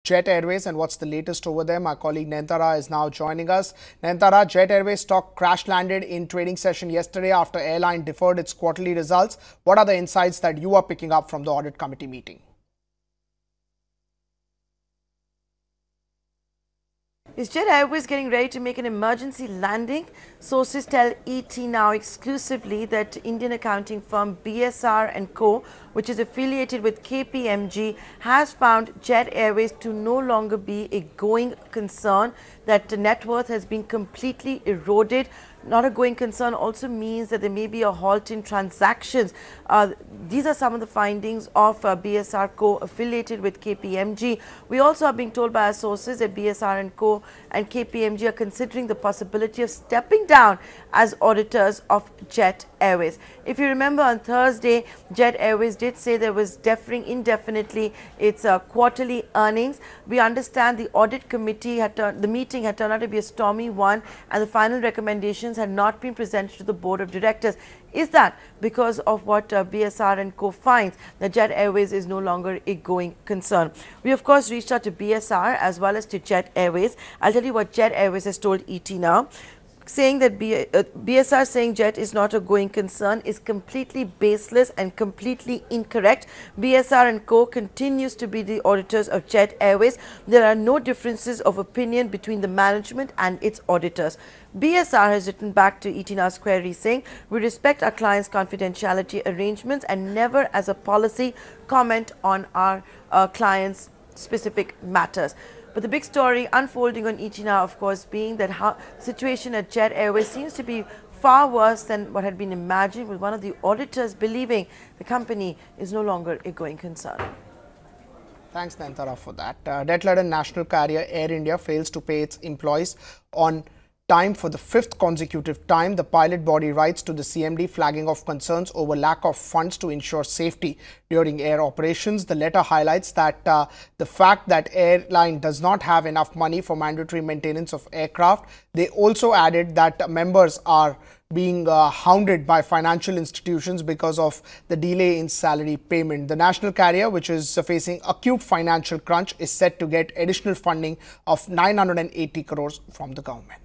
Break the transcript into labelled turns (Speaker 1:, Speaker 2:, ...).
Speaker 1: Jet Airways and what's the latest over there. My colleague Nayantara is now joining us. Nayantara, Jet Airways stock crash landed in trading session yesterday after airline deferred its quarterly results. What are the insights that you are picking up from the audit committee meeting?
Speaker 2: Is Jet Airways getting ready to make an emergency landing? Sources tell ET now exclusively that Indian accounting firm BSR & Co., which is affiliated with KPMG, has found Jet Airways to no longer be a going concern, that the net worth has been completely eroded. Not a going concern also means that there may be a halt in transactions. These are some of the findings of BSR Co. affiliated with KPMG. We also are being told by our sources that BSR & Co. and KPMG are considering the possibility of stepping down as auditors of Jet Airways. If you remember, on Thursday, Jet Airways did say there was deferring indefinitely its quarterly earnings. We understand the audit committee the meeting had turned out to be a stormy one, and the final recommendations had not been presented to the board of directors. Is that because of what BSR & Co. finds, that Jet Airways is no longer a going concern? We of course reached out to BSR as well as to Jet Airways. I'll tell you what Jet Airways has told ET now, saying that BSR saying Jet is not a going concern is completely baseless and completely incorrect. BSR & Co. continues to be the auditors of Jet Airways. There are no differences of opinion between the management and its auditors. BSR has written back to ET Now's query saying, we respect our clients' confidentiality arrangements and never as a policy comment on our clients' specific matters. But the big story unfolding on ET Now, of course, being that the situation at Jet Airways seems to be far worse than what had been imagined, with one of the auditors believing the company is no longer a going concern.
Speaker 1: Thanks, Nayantara, for that. Debt-laden national carrier Air India fails to pay its employees on time for the 5th consecutive time. The pilot body writes to the CMD flagging of concerns over lack of funds to ensure safety during air operations. The letter highlights that the fact that airline does not have enough money for mandatory maintenance of aircraft. They also added that members are being hounded by financial institutions because of the delay in salary payment. The national carrier, which is facing acute financial crunch, is set to get additional funding of 980 crores from the government.